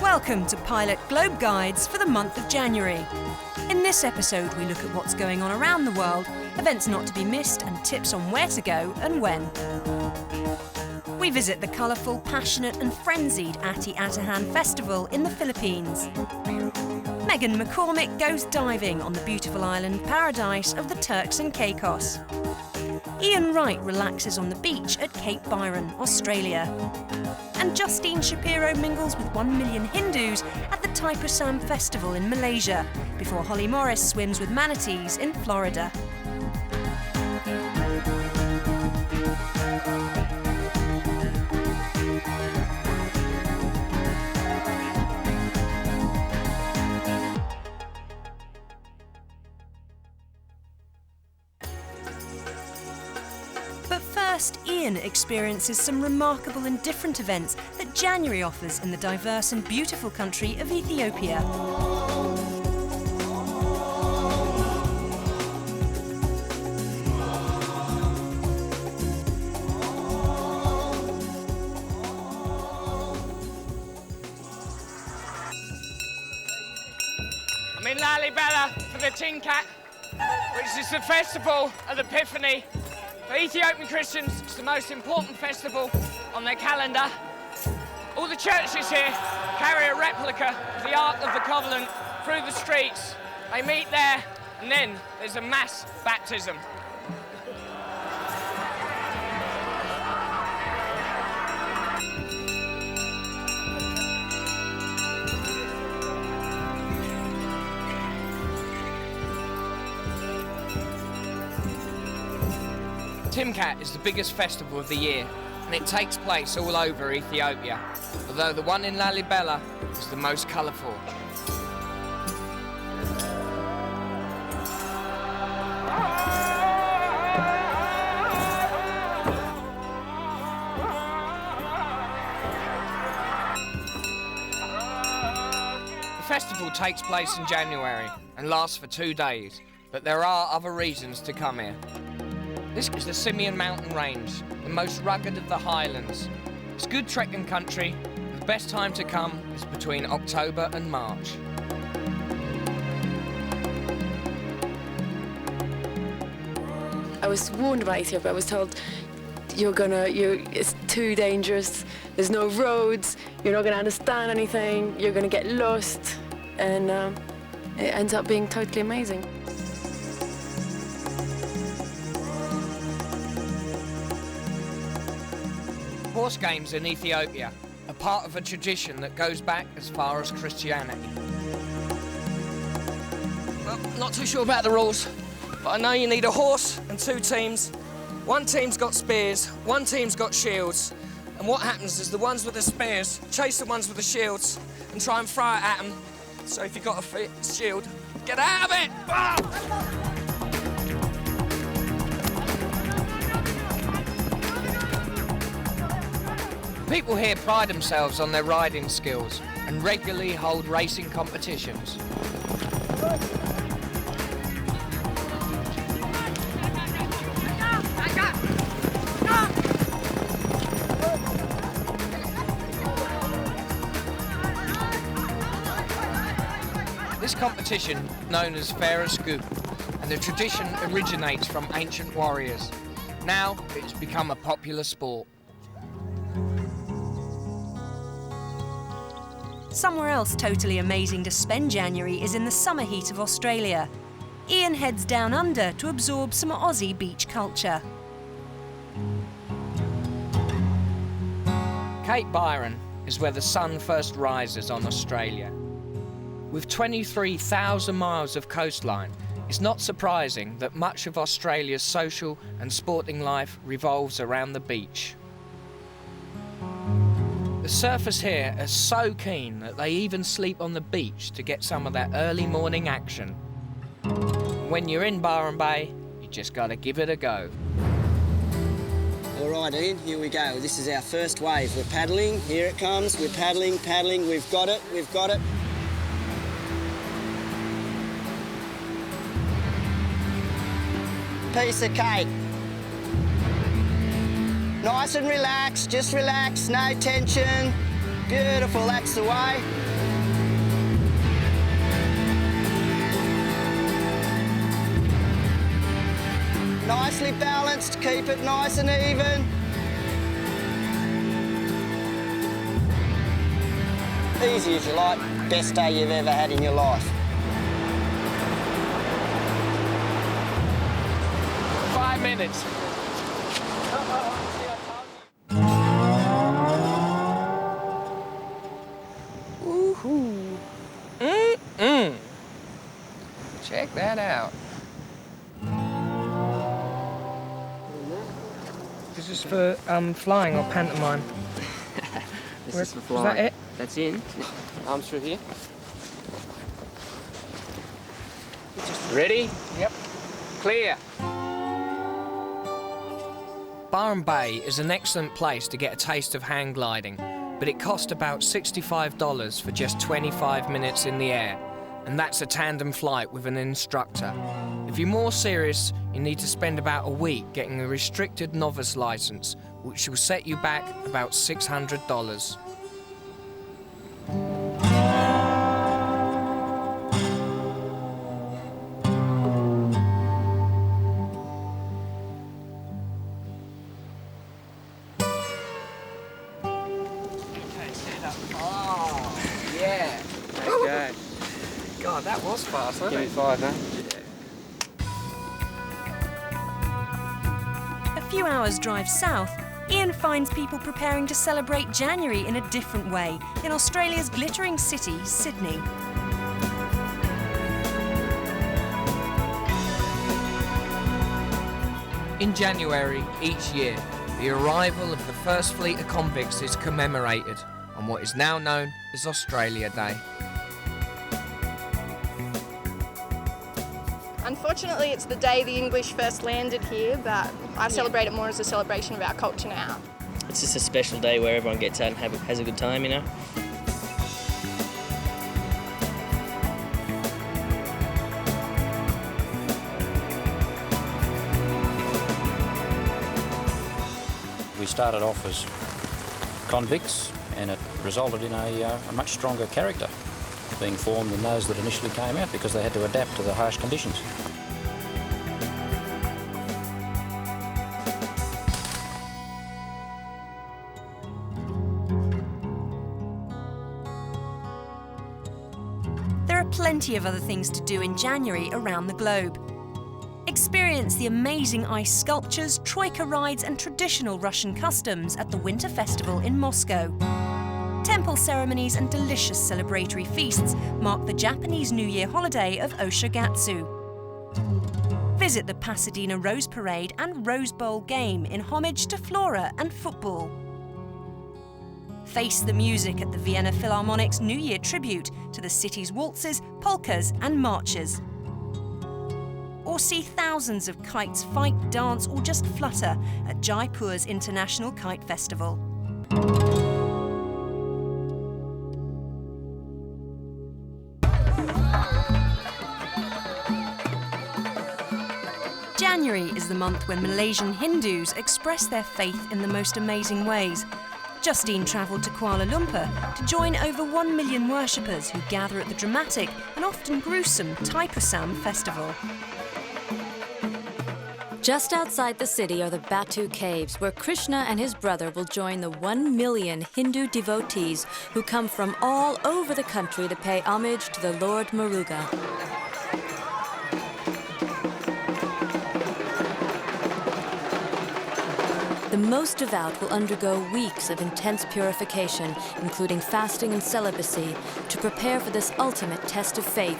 Welcome to Pilot Globe Guides for the month of January. In this episode, we look at what's going on around the world, events not to be missed, and tips on where to go and when. We visit the colourful, passionate and frenzied Ati-Atahan Festival in the Philippines. Megan McCormick goes diving on the beautiful island paradise of the Turks and Caicos. Ian Wright relaxes on the beach at Cape Byron, Australia. And Justine Shapiro mingles with 1 million Hindus at the Thaipusam Festival in Malaysia, before Holly Morris swims with manatees in Florida. But first, Ian experiences some remarkable and different events that January offers in the diverse and beautiful country of Ethiopia. I'm in Lallibella for the Timkat, which is the festival of the Epiphany. For Ethiopian Christians, it's the most important festival on their calendar. All the churches here carry a replica of the Ark of the Covenant through the streets. They meet there, and then there's a mass baptism. Timkat is the biggest festival of the year, and it takes place all over Ethiopia, although the one in Lallibella is the most colourful. The festival takes place in January and lasts for 2 days, but there are other reasons to come here. This is the Simian Mountain Range, the most rugged of the highlands. It's good trekking country, and the best time to come is between October and March. I was warned about Ethiopia. I was told, it's too dangerous, there's no roads, you're not gonna understand anything, you're gonna get lost, and it ends up being totally amazing. Horse games in Ethiopia are part of a tradition that goes back as far as Christianity. Well, not too sure about the rules, but I know you need a horse and 2 teams. One team's got spears, one team's got shields, and what happens is the ones with the spears chase the ones with the shields and try and throw it at them. So if you've got a shield, get out of it! Ah! People here pride themselves on their riding skills and regularly hold racing competitions. This competition, known as Fair Scoop, and the tradition originates from ancient warriors. Now it's become a popular sport. Somewhere else totally amazing to spend January is in the summer heat of Australia. Ian heads down under to absorb some Aussie beach culture. Cape Byron is where the sun first rises on Australia. With 23,000 miles of coastline, it's not surprising that much of Australia's social and sporting life revolves around the beach. The surfers here are so keen that they even sleep on the beach to get some of that early morning action. When you're in Byron Bay, you just gotta give it a go. All right, Ian, here we go. This is our first wave. We're paddling, here it comes. We're paddling, paddling, we've got it, we've got it. Piece of cake. Nice and relaxed, just relax, no tension. Beautiful, that's the way. Nicely balanced, keep it nice and even. Easy as you like, best day you've ever had in your life. 5 minutes. Woohoo! Check that out. This is for flying or pantomime. This is for Is flying. that it? That's in. Arms through here. Ready? Yep. Clear. Byron Bay is an excellent place to get a taste of hang gliding, but it cost about $65 for just 25 minutes in the air, and that's a tandem flight with an instructor. If you're more serious, you need to spend about a week getting a restricted novice license, which will set you back about $600. Oh, yeah. Okay. God, that was fast, wasn't Give me it? 5, man. A few hours drive south, Ian finds people preparing to celebrate January in a different way in Australia's glittering city, Sydney. In January each year, the arrival of the first fleet of convicts is commemorated on what is now known as Australia Day. Unfortunately, it's the day the English first landed here, but I celebrate it more as a celebration of our culture now. It's just a special day where everyone gets out and has a good time, you know? We started off as convicts, and it resulted in a much stronger character being formed than those that initially came out, because they had to adapt to the harsh conditions. There are plenty of other things to do in January around the globe. Experience the amazing ice sculptures, troika rides and traditional Russian customs at the Winter Festival in Moscow. Temple ceremonies and delicious celebratory feasts mark the Japanese New Year holiday of Oshigatsu. Visit the Pasadena Rose Parade and Rose Bowl game in homage to flora and football. Face the music at the Vienna Philharmonic's New Year tribute to the city's waltzes, polkas and marches. Or see thousands of kites fight, dance or just flutter at Jaipur's International Kite Festival. January is the month when Malaysian Hindus express their faith in the most amazing ways. Justine travelled to Kuala Lumpur to join over 1 million worshippers who gather at the dramatic and often gruesome Thaipusam festival. Just outside the city are the Batu Caves, where Krishna and his brother will join the 1 million Hindu devotees who come from all over the country to pay homage to the Lord Muruga. The most devout will undergo weeks of intense purification, including fasting and celibacy, to prepare for this ultimate test of faith.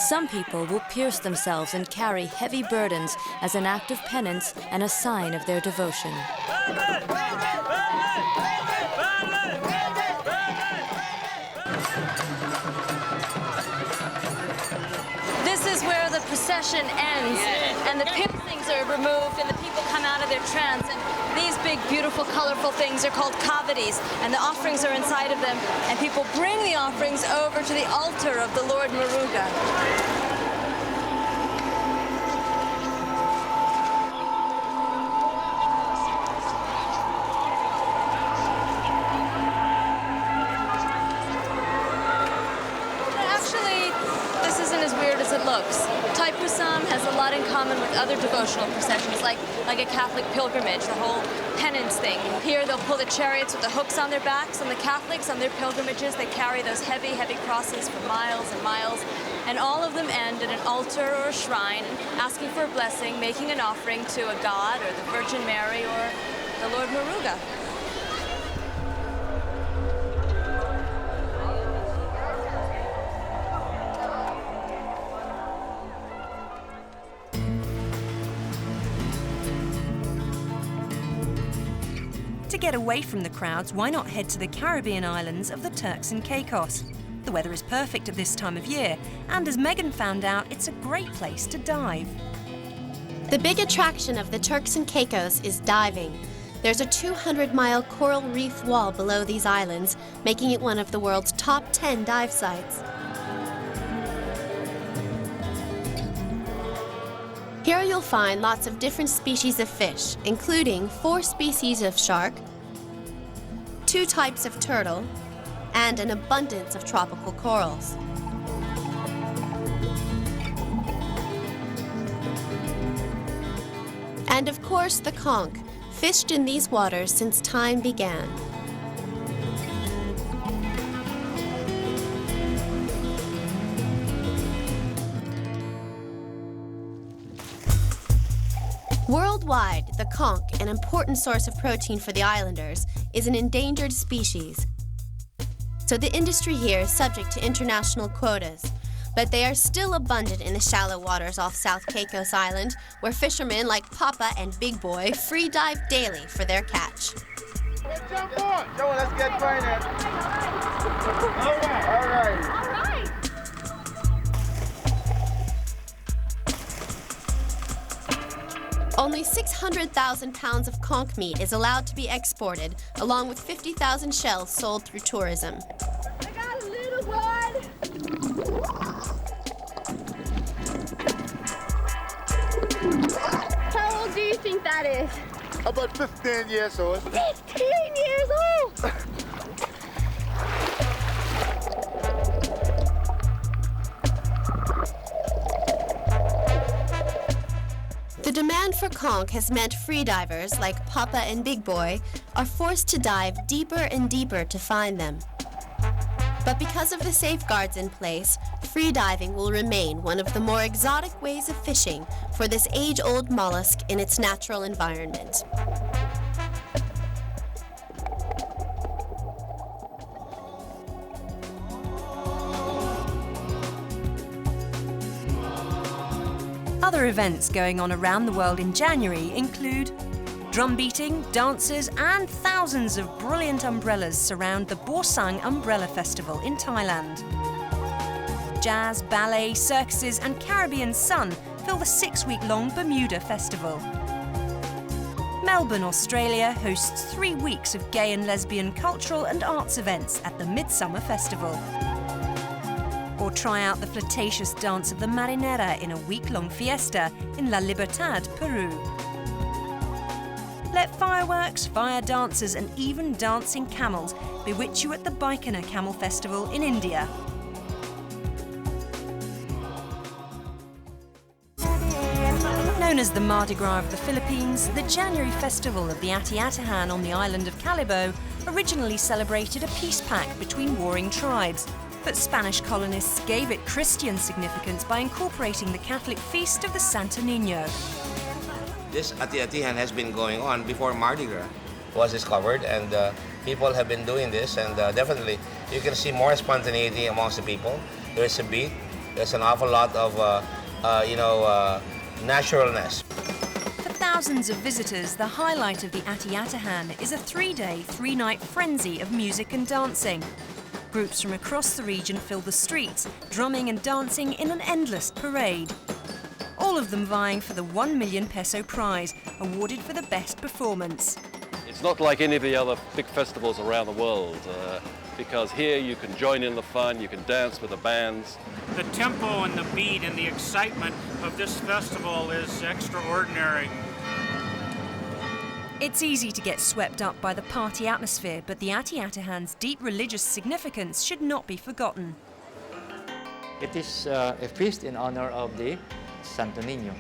Some people will pierce themselves and carry heavy burdens as an act of penance and a sign of their devotion. This is where the procession ends, and the piercings are removed, and the people come out of their trance. And these big, beautiful, colorful things are called cavities, and the offerings are inside of them. And people bring the offerings over to the altar of the Lord Moruga. Taipusam has a lot in common with other devotional processions, like a Catholic pilgrimage, the whole penance thing. Here they'll pull the chariots with the hooks on their backs, and the Catholics on their pilgrimages, they carry those heavy, heavy crosses for miles and miles, and all of them end at an altar or a shrine, asking for a blessing, making an offering to a god or the Virgin Mary or the Lord Moruga. To get away from the crowds, why not head to the Caribbean islands of the Turks and Caicos? The weather is perfect at this time of year, and as Megan found out, it's a great place to dive. The big attraction of the Turks and Caicos is diving. There's a 200-mile coral reef wall below these islands, making it one of the world's top 10 dive sites. Here you'll find lots of different species of fish, including 4 species of shark, 2 types of turtle, and an abundance of tropical corals. And of course the conch, fished in these waters since time began. Worldwide, the conch, an important source of protein for the islanders, is an endangered species. So the industry here is subject to international quotas, but they are still abundant in the shallow waters off South Caicos Island, where fishermen like Papa and Big Boy free dive daily for their catch. Jump on! Joe, let's get going in. All right. Only 600,000 pounds of conch meat is allowed to be exported, along with 50,000 shells sold through tourism. I got a little one! How old do you think that is? About 15 years old. 15 years old! The demand for conch has meant freedivers like Papa and Big Boy are forced to dive deeper and deeper to find them. But because of the safeguards in place, freediving will remain one of the more exotic ways of fishing for this age-old mollusk in its natural environment. Other events going on around the world in January include drum beating, dancers, and thousands of brilliant umbrellas surround the Borsang Umbrella Festival in Thailand. Jazz, ballet, circuses, and Caribbean sun fill the 6-week-long Bermuda Festival. Melbourne, Australia hosts 3 weeks of gay and lesbian cultural and arts events at the Midsummer Festival. Or try out the flirtatious dance of the marinera in a week-long fiesta in La Libertad, Peru. Let fireworks, fire dancers, and even dancing camels bewitch you at the Baikonur Camel Festival in India. Known as the Mardi Gras of the Philippines, the January festival of the Ati-Atihan on the island of Calibo originally celebrated a peace pact between warring tribes. But Spanish colonists gave it Christian significance by incorporating the Catholic feast of the Santo Niño. This Ati-Atihan has been going on before Mardi Gras was discovered, and people have been doing this, and definitely you can see more spontaneity amongst the people. There is a beat, There's an awful lot of, naturalness. For thousands of visitors, the highlight of the Atiatahan is a 3-day, 3-night frenzy of music and dancing. Groups from across the region fill the streets, drumming and dancing in an endless parade. All of them vying for the 1 million peso prize, awarded for the best performance. It's not like any of the other big festivals around the world, because here you can join in the fun, you can dance with the bands. The tempo and the beat and the excitement of this festival is extraordinary. It's easy to get swept up by the party atmosphere, but the Atiatahan's deep religious significance should not be forgotten. It is a feast in honor of the Santo Niño.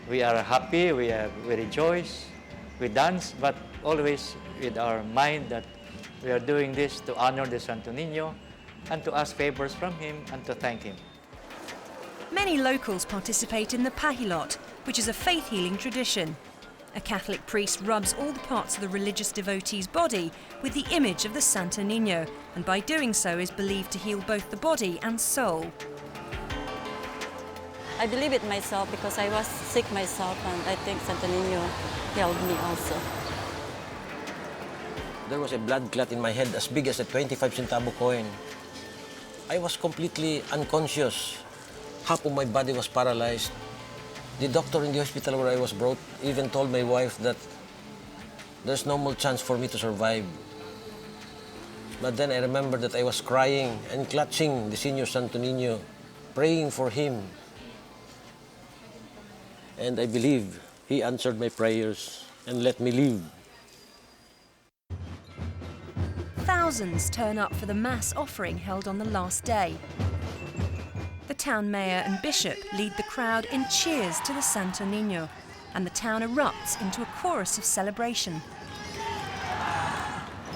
We are happy, we rejoice, we dance, but always with our mind that we are doing this to honor the Santo Niño and to ask favors from him and to thank him. Many locals participate in the pahilot, which is a faith-healing tradition. A Catholic priest rubs all the parts of the religious devotee's body with the image of the Santo Niño, and by doing so is believed to heal both the body and soul. I believe it myself because I was sick myself, and I think Santo Niño helped me also. There was a blood clot in my head as big as a 25 centavo coin. I was completely unconscious. Half of my body was paralyzed. The doctor in the hospital where I was brought even told my wife that there's no more chance for me to survive. But then I remembered that I was crying and clutching the Senior Santo Niño, praying for him. And I believe he answered my prayers and let me live. Thousands turn up for the mass offering held on the last day. The town mayor and bishop lead the crowd in cheers to the Santo Niño, and the town erupts into a chorus of celebration.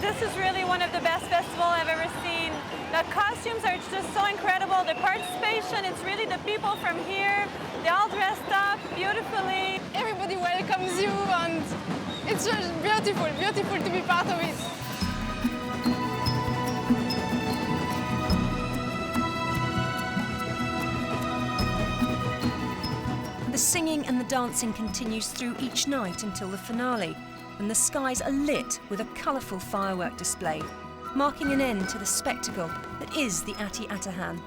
This is really one of the best festivals I've ever seen. The costumes are just so incredible. The participation, it's really the people from here. They're all dressed up beautifully. Everybody welcomes you, and it's just beautiful, beautiful to be part of it. The singing and the dancing continues through each night until the finale, when the skies are lit with a colourful firework display, marking an end to the spectacle that is the Atiatahan.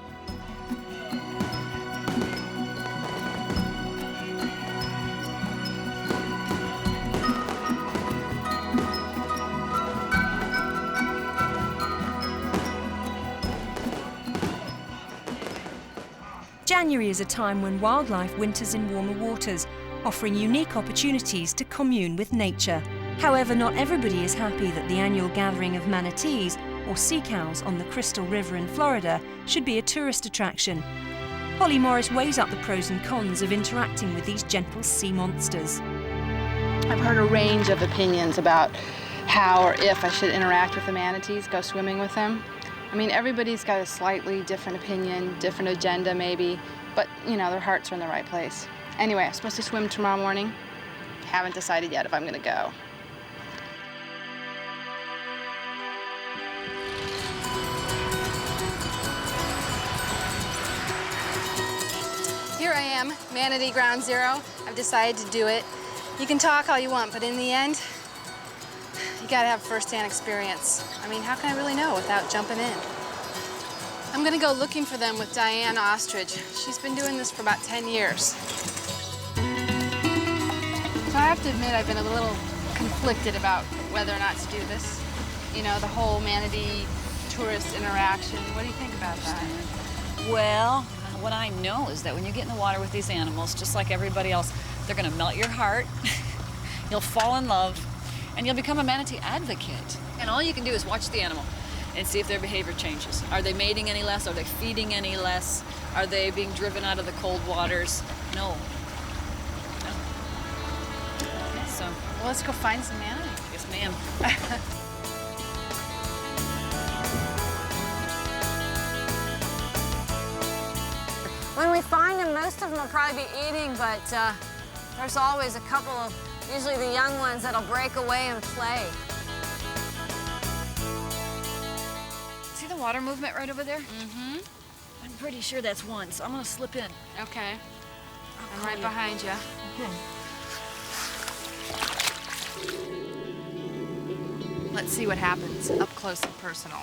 January is a time when wildlife winters in warmer waters, offering unique opportunities to commune with nature. However, not everybody is happy that the annual gathering of manatees, or sea cows, on the Crystal River in Florida should be a tourist attraction. Holly Morris weighs up the pros and cons of interacting with these gentle sea monsters. I've heard a range of opinions about how or if I should interact with the manatees, go swimming with them. I mean, everybody's got a slightly different opinion, different agenda maybe, but, you know, their hearts are in the right place. Anyway, I'm supposed to swim tomorrow morning. Haven't decided yet if I'm gonna go. Here I am, Manatee Ground Zero. I've decided to do it. You can talk all you want, but in the end, you gotta have first-hand experience. I mean, how can I really know without jumping in? I'm gonna go looking for them with Diane Ostrich. She's been doing this for about 10 years. So I have to admit I've been a little conflicted about whether or not to do this. You know, the whole manatee tourist interaction. What do you think about that? Well, what I know is that when you get in the water with these animals, just like everybody else, they're gonna melt your heart, you'll fall in love, and you'll become a manatee advocate. And all you can do is watch the animal and see if their behavior changes. Are they mating any less? Are they feeding any less? Are they being driven out of the cold waters? No. No. Okay, so. Well, let's go find some manatees. Yes, ma'am. When we find them, most of them will probably be eating, but there's always a couple of, usually the young ones, that'll break away and play. See the water movement right over there? Mm-hmm. I'm pretty sure that's one, so I'm gonna slip in. Okay. I'm right you. behind you. Let's see what happens up close and personal.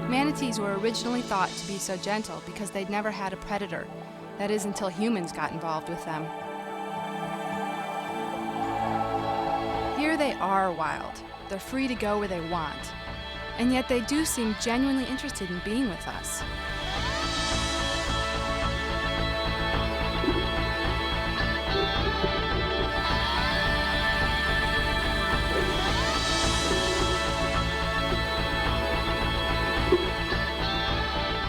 Manatees were originally thought to be so gentle because they'd never had a predator. That is, until humans got involved with them. Here they are wild. They're free to go where they want. And yet they do seem genuinely interested in being with us.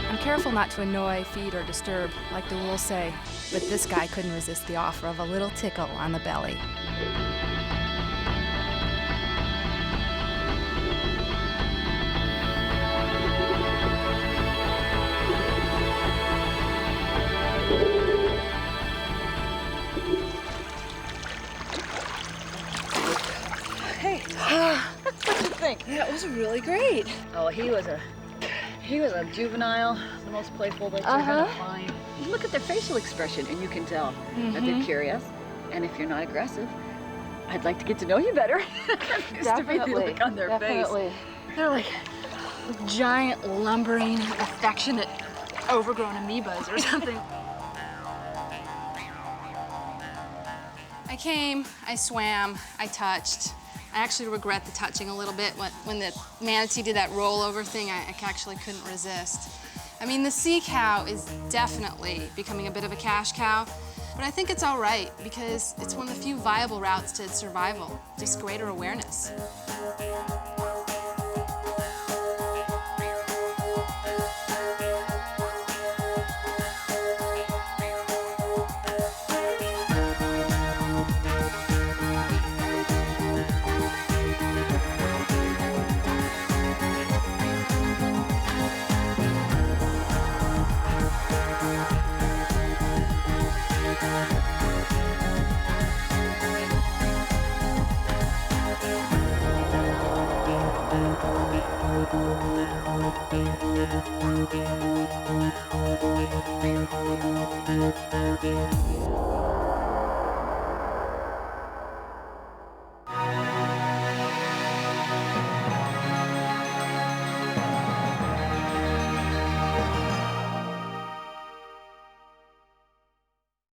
I'm careful not to annoy, feed, or disturb, like the rules say, but this guy couldn't resist the offer of a little tickle on the belly. Hey, what'd you think? That was really great. Oh, he was a juvenile, the most playful that you're gonna find. You look at their facial expression and you can tell that they're curious. And if you're not aggressive, I'd like to get to know you better. Just to read the look on their face. They're like giant, lumbering, affectionate, overgrown amoebas or something. I came, I swam, I touched. I actually regret the touching a little bit. When the manatee did that rollover thing, I actually couldn't resist. I mean, the sea cow is definitely becoming a bit of a cash cow, but I think it's all right because it's one of the few viable routes to survival, just greater awareness.